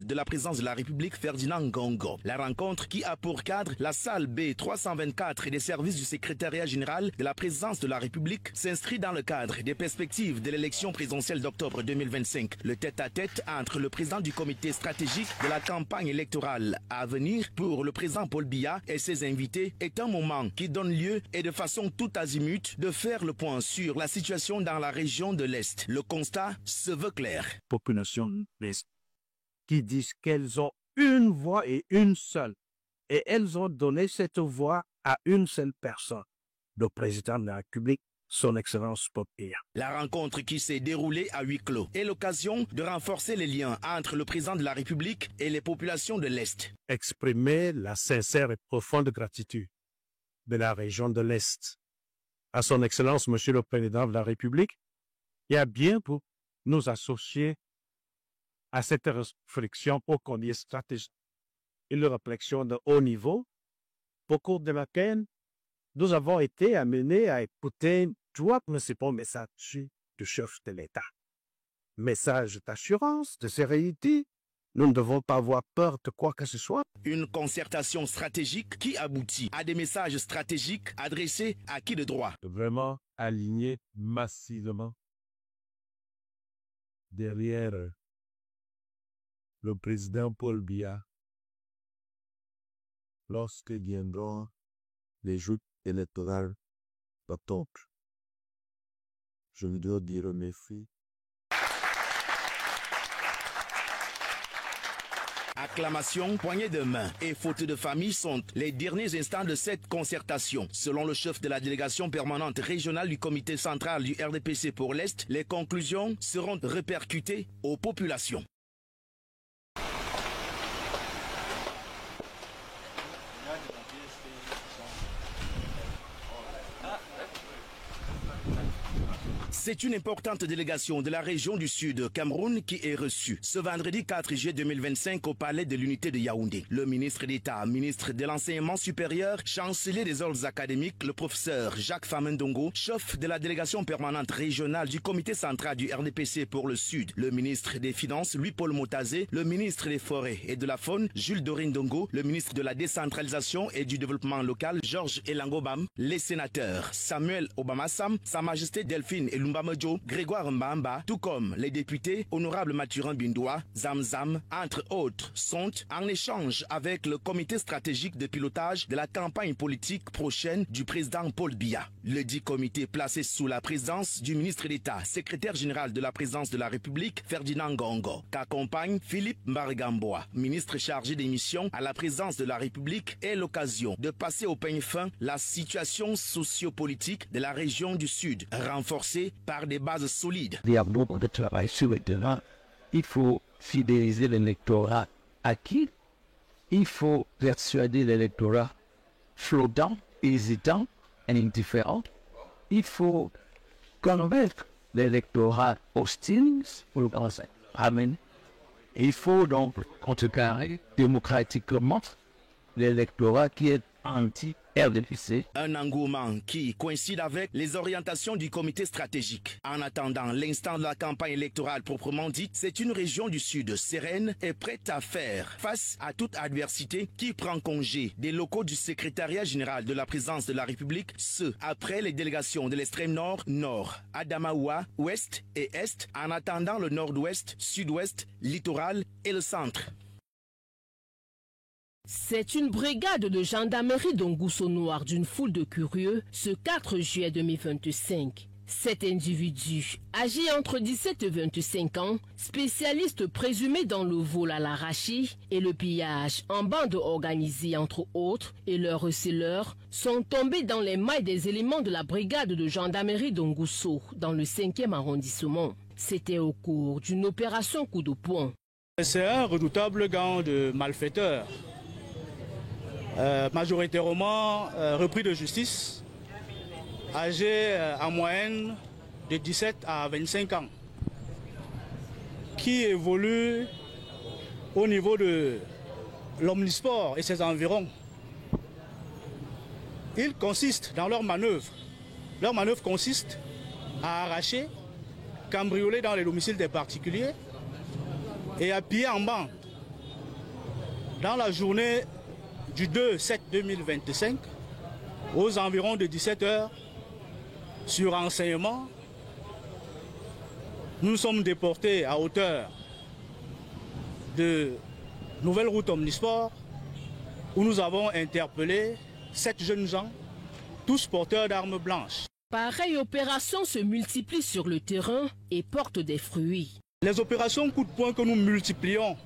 de la présidence de la République Ferdinand Ngongo. La rencontre qui a pour cadre la salle B324 et des services du secrétariat général de la présidence de la République s'inscrit dans le cadre des perspectives de l'élection présidentielle d'octobre 2025. Le tête-à-tête entre le président du comité stratégique de la campagne électorale à venir pour le président Paul Biya et ses invités est un moment qui donne lieu et de façon tout azimut de faire le point sur la situation dans la région de l'Est. Le constat se veut clair. Population l'Est qui disent qu'elles ont une voix et une seule. Et elles ont donné cette voix à une seule personne, le président de la République, son Excellence Paul Biya. La rencontre qui s'est déroulée à huis clos est l'occasion de renforcer les liens entre le président de la République et les populations de l'Est. Exprimer la sincère et profonde gratitude de la région de l'Est à son Excellence, Monsieur le Président de la République, et à bien pour nous associer à cette réflexion ô combien stratégique, une réflexion de haut niveau, au cours de laquelle nous avons été amenés à écouter trois principaux messages du chef de l'État. Message d'assurance, de sérénité. Nous ne devons pas avoir peur de quoi que ce soit. Une concertation stratégique qui aboutit à des messages stratégiques adressés à qui de droit. Vraiment aligner massivement derrière le président Paul Biya lorsque viendront les joutes électorales d'octobre. Je voudrais dire merci. Acclamation, poignée de main et photos de famille sont les derniers instants de cette concertation. Selon le chef de la délégation permanente régionale du comité central du RDPC pour l'Est, les conclusions seront répercutées aux populations. C'est une importante délégation de la région du Sud, Cameroun, qui est reçue ce vendredi 4 juillet 2025 au palais de l'unité de Yaoundé. Le ministre d'État, ministre de l'Enseignement supérieur, chancelier des ordres académiques, le professeur Jacques Famendongo, chef de la délégation permanente régionale du comité central du RDPC pour le Sud, le ministre des Finances, Louis-Paul Motazé, le ministre des Forêts et de la Faune, Jules Dorindongo, le ministre de la Décentralisation et du Développement local, Georges Elangobam, les sénateurs Samuel Obamassam, Sa Majesté Delphine Elumba Modjo, Grégoire Mbamba, tout comme les députés Honorable Mathurin Bindoua, Zamzam, entre autres, sont en échange avec le comité stratégique de pilotage de la campagne politique prochaine du président Paul Biya. Le dit comité placé sous la présidence du ministre d'État, secrétaire général de la présidence de la République, Ferdinand Ngongo, qu'accompagne Philippe Mbargamboa, ministre chargé des missions à la présidence de la République, est l'occasion de passer au peigne fin la situation sociopolitique de la région du Sud, renforcée par des bases solides. Il y a beaucoup de travail sur le terrain. Il faut fidéliser l'électorat acquis. Il faut persuader l'électorat flottant, hésitant et indifférent. Il faut convaincre l'électorat hostile pour le ramener. Il faut donc contrecarrer démocratiquement l'électorat qui est anti-RDPC. Un engouement qui coïncide avec les orientations du comité stratégique. En attendant l'instant de la campagne électorale proprement dite, c'est une région du Sud sereine et prête à faire face à toute adversité qui prend congé des locaux du secrétariat général de la présidence de la République, ce après les délégations de l'extrême nord, nord, Adamaoua, ouest et est, en attendant le nord-ouest, sud-ouest, littoral et le centre. C'est une brigade de gendarmerie d'Ongousso Noir d'une foule de curieux ce 4 juillet 2025. Cet individu, âgé entre 17 et 25 ans, spécialiste présumé dans le vol à l'arraché et le pillage en bande organisée entre autres, et leurs receleurs sont tombés dans les mailles des éléments de la brigade de gendarmerie d'Ongousso dans le 5e arrondissement. C'était au cours d'une opération coup de poing. C'est un redoutable gang de malfaiteurs. Majoritairement repris de justice, âgés en moyenne de 17 à 25 ans, qui évoluent au niveau de l'omnisport et ses environs. Ils consistent dans leur manœuvre. Leur manœuvre consiste à arracher, cambrioler dans les domiciles des particuliers et à piller en bande Dans la journée du 2/7/2025, aux environs de 17 h, sur renseignement, nous sommes déportés à hauteur de Nouvelle Route Omnisport, où nous avons interpellé 7 jeunes gens, tous porteurs d'armes blanches. Pareille opération se multiplie sur le terrain et porte des fruits. Les opérations coup de poing que nous multiplions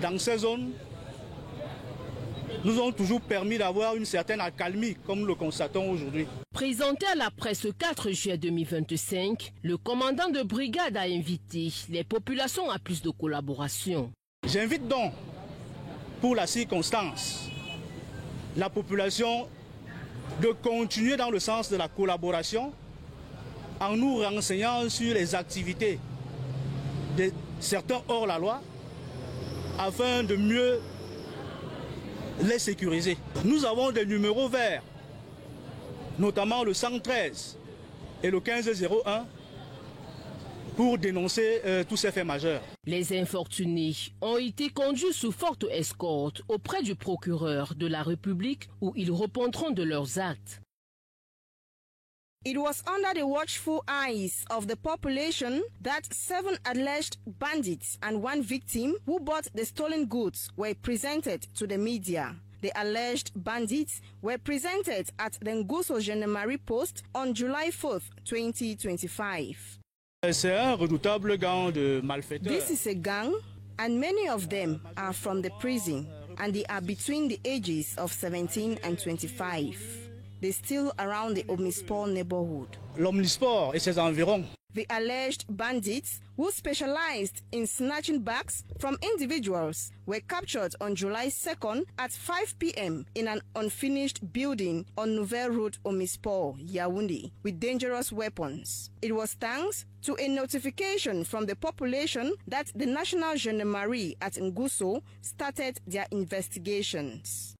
dans ces zones nous ont toujours permis d'avoir une certaine accalmie, comme nous le constatons aujourd'hui. Présenté à la presse le 4 juillet 2025, le commandant de brigade a invité les populations à plus de collaboration. J'invite donc, pour la circonstance, la population de continuer dans le sens de la collaboration en nous renseignant sur les activités de certains hors-la-loi afin de mieux les sécuriser. Nous avons des numéros verts, notamment le 113 et le 1501, pour dénoncer tous ces faits majeurs. Les infortunés ont été conduits sous forte escorte auprès du procureur de la République où ils répondront de leurs actes. It was under the watchful eyes of the population that 7 alleged bandits and 1 victim who bought the stolen goods were presented to the media. The alleged bandits were presented at the Ngusso Gendarmerie post on July 4th, 2025. C'est un redoutable gang de malfaiteurs. This is a gang, and many of them are from the prison, and they are between the ages of 17 and 25. They steal around the Omnisport neighborhood. L'Omnisport et ses environs. The alleged bandits, who specialized in snatching bags from individuals, were captured on July 2nd at 5 p.m. in an unfinished building on Nouvelle Route Omnisport, Yaoundé, with dangerous weapons. It was thanks to a notification from the population that the National Gendarmerie at Ngusso started their investigations.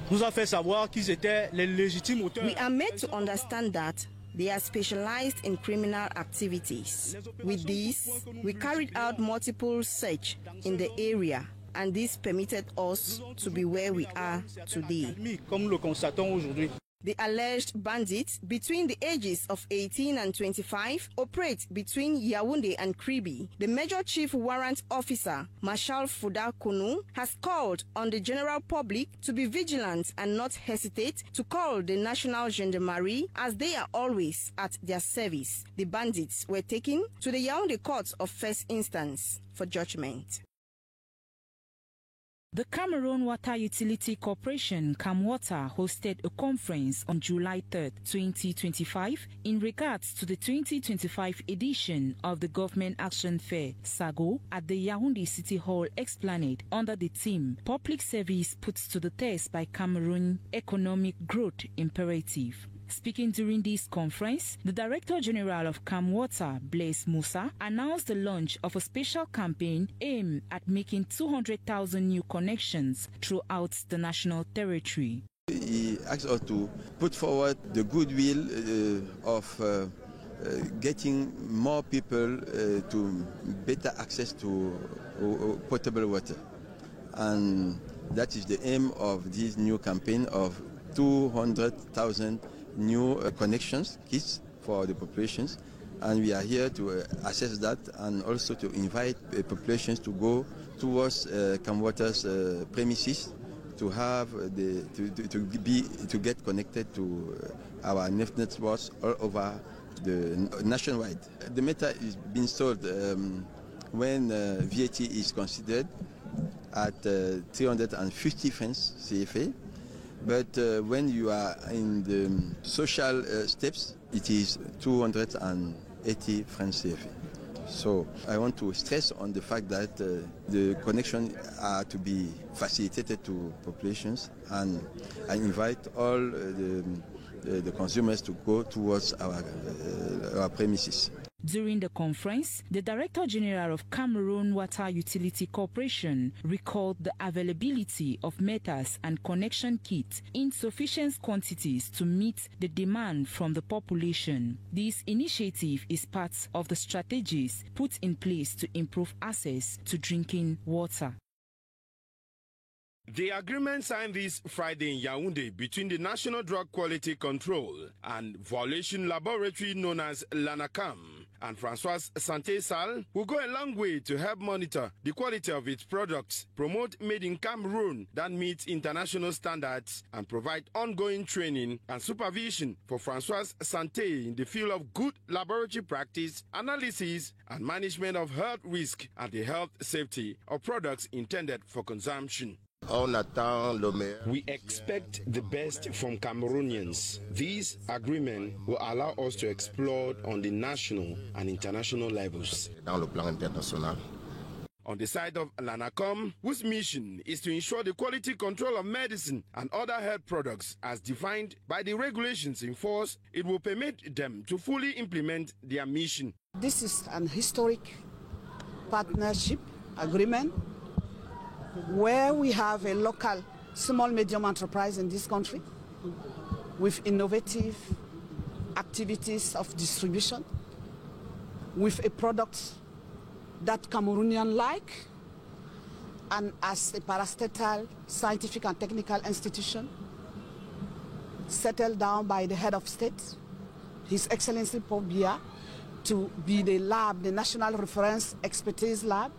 Nous a fait savoir qu'ils étaient les légitimes auteurs. We are made to understand that they are specialized in criminal activities. With this, we carried out multiple search in the area, and this permitted us to be where we are today. Comme le constatons aujourd'hui. The alleged bandits between the ages of 18 and 25 operate between Yaoundé and Kribi. The Major Chief Warrant Officer, Marshal Fuda Kunu, has called on the general public to be vigilant and not hesitate to call the National Gendarmerie, as they are always at their service. The bandits were taken to the Yaoundé Court of First Instance for judgment. The Cameroon Water Utility Corporation, CamWater, hosted a conference on July 3, 2025 in regards to the 2025 edition of the Government Action Fair, SAGO, at the Yaoundé City Hall Esplanade under the theme Public Service Puts to the Test by Cameroon Economic Growth Imperative. Speaking during this conference, the Director General of CamWater, Blaise Moussa, announced the launch of a special campaign aimed at making 200,000 new connections throughout the national territory. He asked us to put forward the goodwill of getting more people to better access to potable water. And that is the aim of this new campaign of 200,000 new connections, kits for the populations, and we are here to assess that and also to invite populations to go towards CamWater's premises to have to get connected to our networks all over the nationwide. The meter is being sold when VAT is considered at 350 francs CFA. But when you are in the social steps, it is 280 francs CFA. So I want to stress on the fact that the connection are to be facilitated to populations, and I invite all the consumers to go towards our premises. During the conference, the Director General of Cameroon Water Utility Corporation recalled the availability of meters and connection kits in sufficient quantities to meet the demand from the population. This initiative is part of the strategies put in place to improve access to drinking water. The agreement signed this Friday in Yaoundé between the National Drug Quality Control and Violation Laboratory known as LANACAM and Françoise Santé-Sall will go a long way to help monitor the quality of its products, promote made in Cameroon that meets international standards, and provide ongoing training and supervision for Françoise Santé in the field of good laboratory practice, analysis, and management of health risk and the health safety of products intended for consumption. We expect the best from Cameroonians. This agreement will allow us to explore on the national and international levels. On the side of LANACAM, whose mission is to ensure the quality control of medicine and other health products as defined by the regulations in force, it will permit them to fully implement their mission. This is an historic partnership agreement where we have a local small medium enterprise in this country with innovative activities of distribution, with a product that Cameroonian like, and as a parastatal scientific and technical institution settled down by the head of state, His Excellency Paul Biya, to be the lab, the National Reference Expertise Lab.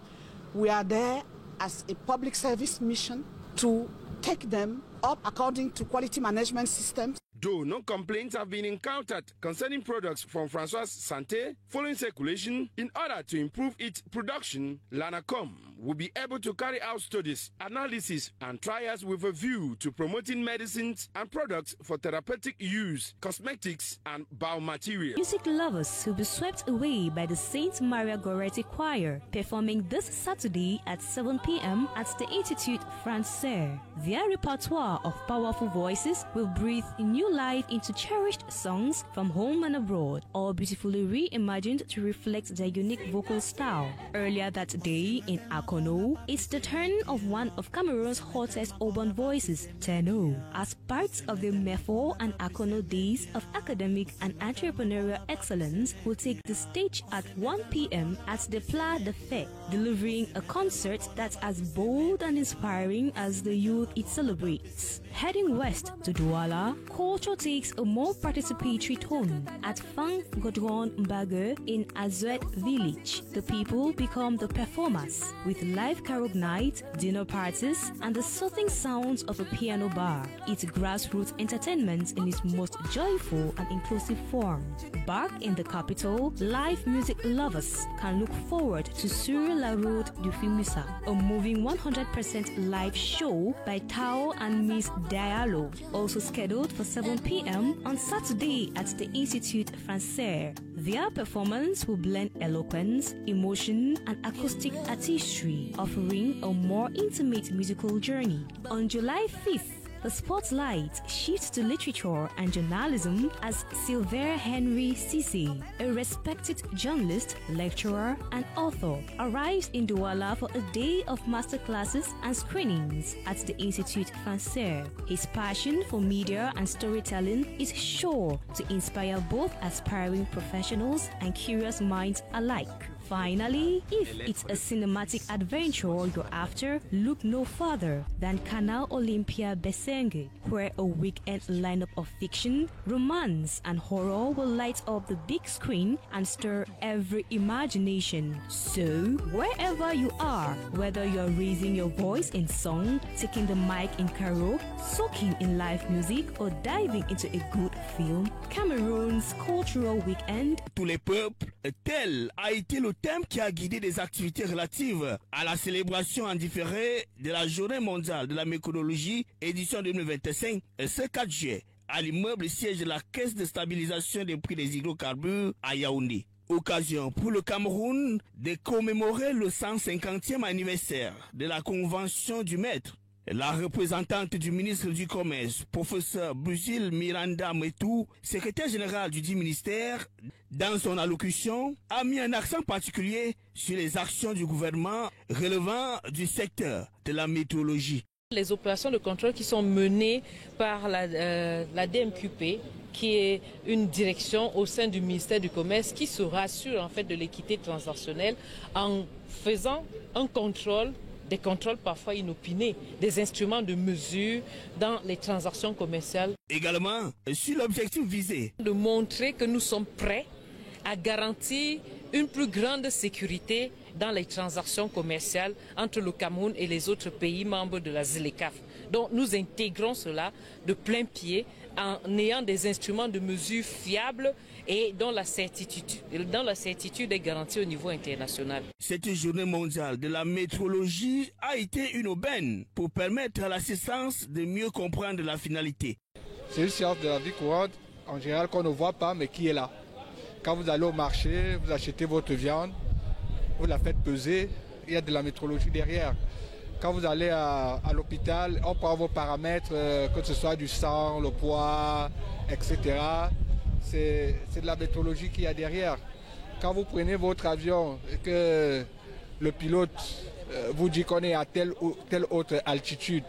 We are there as a public service mission to take them up according to quality management systems. Though no complaints have been encountered concerning products from Françoise Santé following circulation, in order to improve its production, LANACAM will be able to carry out studies, analysis, and trials with a view to promoting medicines and products for therapeutic use, cosmetics, and biomaterials. Music lovers will be swept away by the Saint Maria Goretti Choir, performing this Saturday at 7 p.m. at the Institut Français. Their repertoire of powerful voices will breathe new life into cherished songs from home and abroad, all beautifully reimagined to reflect their unique vocal style. Earlier that day in Akono, it's the turn of one of Cameroon's hottest urban voices, Tenno, as part of the Mefo and Akono Days of Academic and Entrepreneurial Excellence, will take the stage at 1 p.m. at the Place de Fête, delivering a concert that's as bold and inspiring as the youth it celebrates. Heading west to Douala, culture takes a more participatory tone at Fang Godron Mbage in Azuet village. The people become the performers with live karaoke night, dinner parties, and the soothing sounds of a piano bar. It's grassroots entertainment in its most joyful and inclusive form. Back in the capital, live music lovers can look forward to Sur la Route du Fimoussa, a moving 100% live show by Tao and Miss Diallo, also scheduled for 7 p.m. on Saturday at the Institut Français. Their performance will blend eloquence, emotion, and acoustic artistry, offering a more intimate musical journey. On July 5th, the spotlight shifts to literature and journalism as Sylvain Henry Cissé, a respected journalist, lecturer, and author, arrives in Douala for a day of masterclasses and screenings at the Institut Français. His passion for media and storytelling is sure to inspire both aspiring professionals and curious minds alike. Finally, if it's a cinematic adventure you're after, look no further than Canal Olympia Besenge, where a weekend lineup of fiction, romance, and horror will light up the big screen and stir every imagination. So, wherever you are, whether you're raising your voice in song, taking the mic in karaoke, soaking in live music, or diving into a good film, Cameroon's cultural weekend. Tous les peuples, tel a été le thème qui a guidé des activités relatives à la célébration en différé de la Journée mondiale de la méthodologie édition 2025 ce 4 juillet à l'immeuble siège de la Caisse de stabilisation des prix des hydrocarbures à Yaoundé. Occasion pour le Cameroun de commémorer le 150e anniversaire de la Convention du Maître. La représentante du ministre du Commerce, professeur Busil Miranda Metou, secrétaire général du dit ministère, dans son allocution, a mis un accent particulier sur les actions du gouvernement relevant du secteur de la météorologie. Les opérations de contrôle qui sont menées par la DMQP, qui est une direction au sein du ministère du Commerce qui se rassure en fait de l'équité transactionnelle en faisant un contrôle des contrôles parfois inopinés, des instruments de mesure dans les transactions commerciales. Également, sur l'objectif visé, de montrer que nous sommes prêts à garantir une plus grande sécurité dans les transactions commerciales entre le Cameroun et les autres pays membres de la ZLECAf. Donc nous intégrons cela de plein pied en ayant des instruments de mesure fiables et dont la certitude est garantie au niveau international. Cette journée mondiale de la métrologie a été une aubaine pour permettre à l'assistance de mieux comprendre la finalité. C'est une science de la vie courante, en général qu'on ne voit pas mais qui est là. Quand vous allez au marché, vous achetez votre viande, vous la faites peser, il y a de la métrologie derrière. Quand vous allez à l'hôpital, on prend vos paramètres, que ce soit du sang, le poids, etc. C'est de la métrologie qu'il y a derrière. Quand vous prenez votre avion et que le pilote vous dit qu'on est à telle ou telle autre altitude,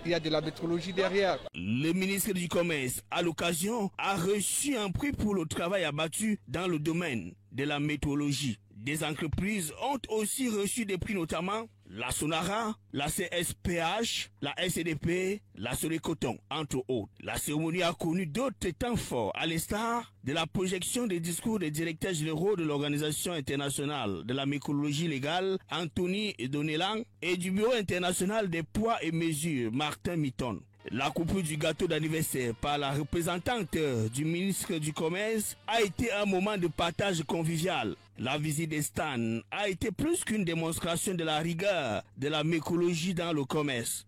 il y a de la métrologie derrière. Le ministre du Commerce, à l'occasion, a reçu un prix pour le travail abattu dans le domaine de la métrologie. Des entreprises ont aussi reçu des prix, notamment la Sonara, la CSPH, la SDP, la Solecoton, entre autres. La cérémonie a connu d'autres temps forts, à l'instar de la projection des discours des directeurs généraux de l'Organisation internationale de la métrologie légale, Anthony Donelang, et du Bureau international des poids et mesures, Martin Mitton. La coupure du gâteau d'anniversaire par la représentante du ministre du Commerce a été un moment de partage convivial. La visite des stands a été plus qu'une démonstration de la rigueur de la métrologie dans le commerce.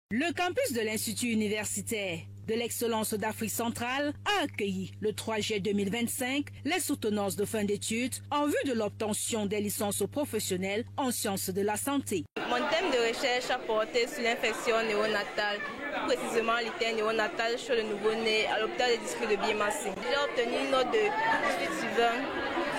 Le campus de l'Institut universitaire de l'excellence d'Afrique centrale a accueilli le 3 juillet 2025 les soutenances de fin d'études en vue de l'obtention des licences professionnelles en sciences de la santé. Mon thème de recherche a porté sur l'infection néonatale, précisément l'hygiène néonatale chez le nouveau-né à l'hôpital des districts de Biémassé. J'ai obtenu une note de 18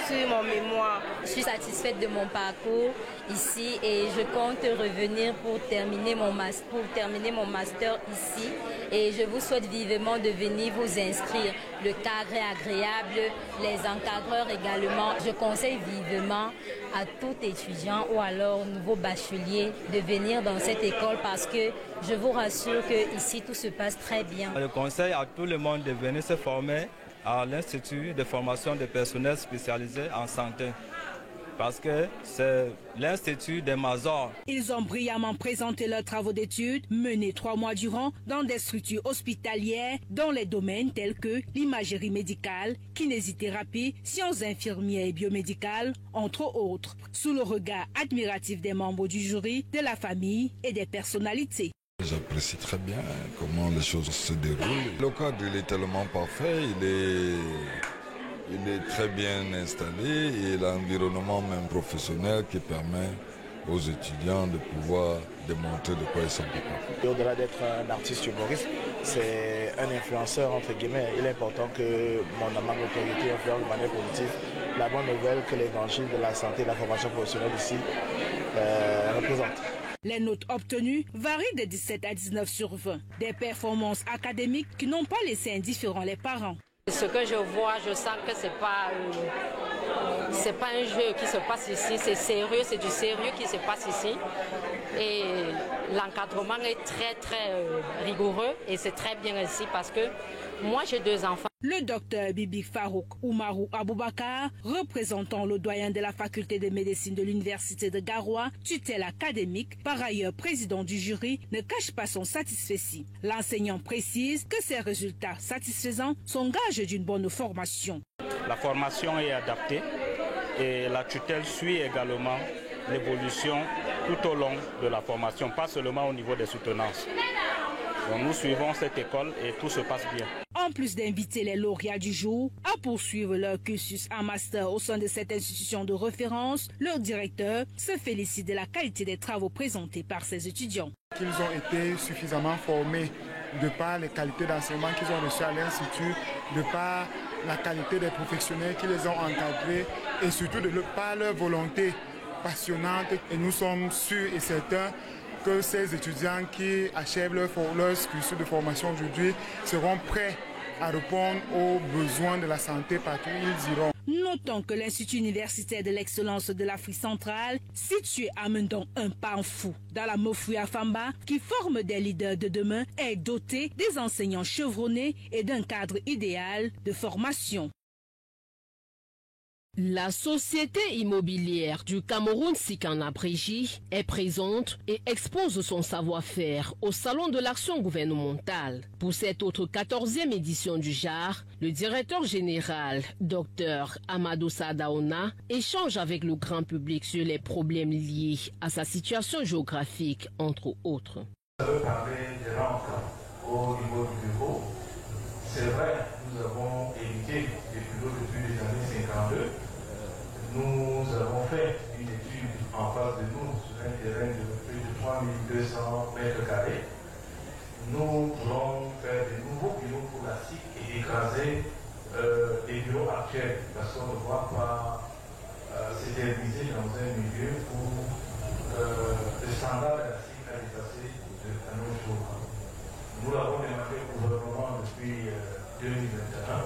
sur mon mémoire. Je suis satisfaite de mon parcours ici et je compte revenir pour terminer mon master ici. Et je vous souhaite vivement de venir vous inscrire. Le cadre est agréable, les encadreurs également. Je conseille vivement à tout étudiant ou alors nouveau bachelier de venir dans cette école parce que je vous rassure que ici tout se passe très bien. Je conseille à tout le monde de venir se former à l'Institut de formation de personnel spécialisé en santé. Parce que c'est l'Institut des Mazors. Ils ont brillamment présenté leurs travaux d'études menés 3 mois durant dans des structures hospitalières dans les domaines tels que l'imagerie médicale, kinésithérapie, sciences infirmières et biomédicales, entre autres, sous le regard admiratif des membres du jury, de la famille et des personnalités. J'apprécie très bien comment les choses se déroulent. Le cadre il est tellement parfait, il est très bien installé et l'environnement même professionnel qui permet aux étudiants de pouvoir démontrer de quoi ils sont capables. Au-delà d'être un artiste humoriste, c'est un influenceur entre guillemets. Il est important que mon amant d'autorité influence de manière positive la bonne nouvelle que l'évangile de la santé et de la formation professionnelle ici représente. Les notes obtenues varient de 17 à 19 sur 20. Des performances académiques qui n'ont pas laissé indifférents les parents. Ce que je vois, je sens que c'est pas un jeu qui se passe ici, c'est sérieux, c'est du sérieux qui se passe ici. Et l'encadrement est très rigoureux et c'est très bien ici parce que moi j'ai 2 enfants. Le docteur Bibi Farouk Oumarou Aboubakar, représentant le doyen de la faculté de médecine de l'université de Garoua, tutelle académique, par ailleurs président du jury, ne cache pas son satisfait. L'enseignant précise que ces résultats satisfaisants sont gages d'une bonne formation. La formation est adaptée et la tutelle suit également l'évolution tout au long de la formation, pas seulement au niveau des soutenances. Donc nous suivons cette école et tout se passe bien. En plus d'inviter les lauréats du jour à poursuivre leur cursus en master au sein de cette institution de référence, leur directeur se félicite de la qualité des travaux présentés par ses étudiants. Qu'ils ont été suffisamment formés de par les qualités d'enseignement qu'ils ont reçues à l'Institut, de par la qualité des professionnels qui les ont encadrés et surtout de par leur volonté passionnante. Et nous sommes sûrs et certains que ces étudiants qui achèvent leur cursus de formation aujourd'hui seront prêts à répondre aux besoins de la santé partout où ils iront. Notons que l'Institut universitaire de l'excellence de l'Afrique centrale, situé à Mendon, un Panfou, dans la Mofouya Famba, qui forme des leaders de demain, est doté des enseignants chevronnés et d'un cadre idéal de formation. La société immobilière du Cameroun Sikana Brégie est présente et expose son savoir-faire au Salon de l'action gouvernementale. Pour cette autre 14e édition du JAR, le directeur général, Dr Amadou Sadaona, échange avec le grand public sur les problèmes liés à sa situation géographique, entre autres. Vous avez parlé des rentes au niveau du bureau. C'est vrai, nous avons évité des bureaux depuis les années 52. Nous avons fait une étude en face de nous sur un terrain de plus de 3200 mètres carrés. Nous voulons faire de nouveaux bureaux pour la SIC et écraser les bureaux actuels parce qu'on ne voit pas s'éterniser dans un milieu où le standard de la SIC a dépassé à nos jours. Nous l'avons demandé au gouvernement depuis 2021.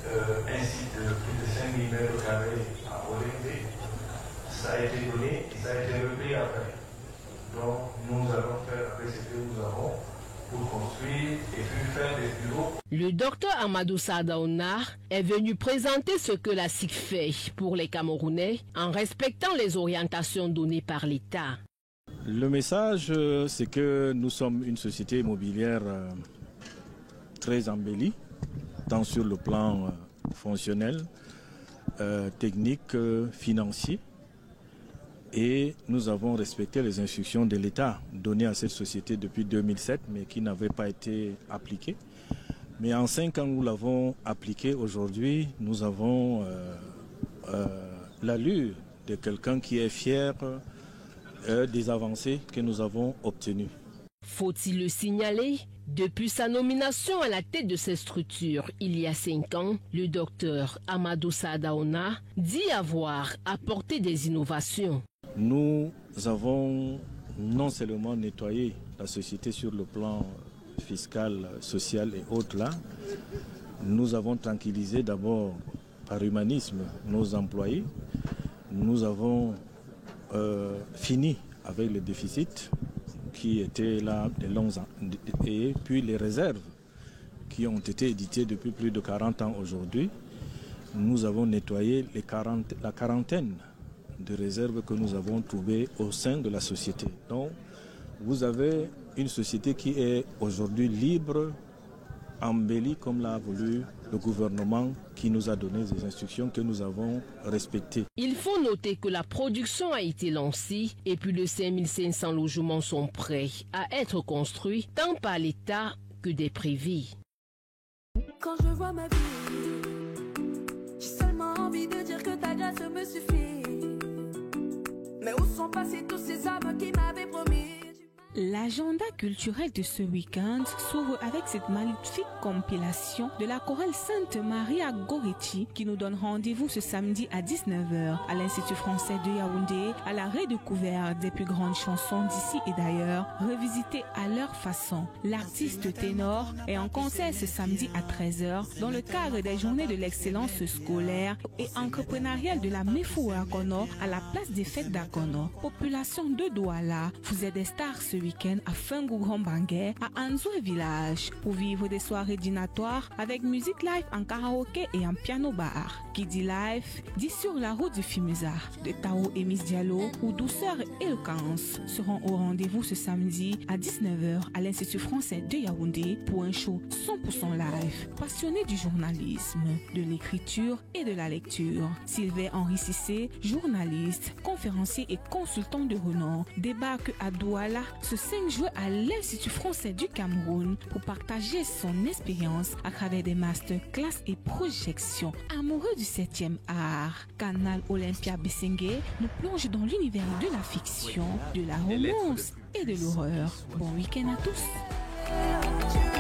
Un site de plus de 5000 mètres carrés à Olympe. Ça a été donné et ça a été repris après. Donc nous allons faire après ce que nous avons pour construire et puis faire des bureaux. Le docteur Amadou Sadaona est venu présenter ce que la SIC fait pour les Camerounais en respectant les orientations données par l'État. Le message, c'est que nous sommes une société immobilière très embellie, tant sur le plan fonctionnel, technique, financier. Et nous avons respecté les instructions de l'État données à cette société depuis 2007, mais qui n'avaient pas été appliquées. Mais en 5 ans, nous l'avons appliqué. Aujourd'hui, nous avons l'allure de quelqu'un qui est fier des avancées que nous avons obtenues. Faut-il le signaler? Depuis sa nomination à la tête de cette structure il y a 5 ans, le docteur Amadou Sadaona dit avoir apporté des innovations. Nous avons non seulement nettoyé la société sur le plan fiscal, social et autres là, nous avons tranquillisé d'abord par humanisme nos employés. Nous avons fini avec le déficit qui était là de longs ans, et puis les réserves qui ont été éditées depuis plus de 40 ans aujourd'hui. Nous avons nettoyé la quarantaine de réserves que nous avons trouvées au sein de la société. Donc, vous avez une société qui est aujourd'hui libre, embellie comme l'a voulu le gouvernement qui nous a donné des instructions que nous avons respectées. Il faut noter que la production a été lancée et plus de 5500 logements sont prêts à être construits tant par l'État que des privés. Quand je vois ma vie, j'ai seulement envie de dire que ta grâce me suffit. Mais où sont passés tous ces hommes qui m'avaient promis? L'agenda culturel de ce week-end s'ouvre avec cette magnifique compilation de la chorale Sainte Maria Goretti qui nous donne rendez-vous ce samedi à 19h à l'Institut français de Yaoundé à la redécouverte des plus grandes chansons d'ici et d'ailleurs, revisitées à leur façon. L'artiste ténor est en concert ce samedi à 13h dans le cadre des journées de l'excellence scolaire et entrepreneuriale de la Mefou Akono à la place des fêtes d'Akono. Population de Douala, vous êtes des stars ce week-end à Fengou-Grand-Banguer, à Anzoué Village, pour vivre des soirées dînatoires avec musique live en karaoké et en piano bar. Qui dit live, dit sur la route du Fimeza, de Tao et Miss Diallo, où douceur et éloquence seront au rendez-vous ce samedi à 19h à l'Institut français de Yaoundé pour un show 100% live. Passionné du journalisme, de l'écriture et de la lecture, Sylvain Henri Cissé, journaliste, conférencier et consultant de renom, débarque à Douala ce 5 juin à l'Institut français du Cameroun pour partager son expérience à travers des masterclass et projections. Amoureux du 7e art, Canal Olympia Bessengue nous plonge dans l'univers de la fiction, de la romance et de l'horreur. Bon week-end à tous.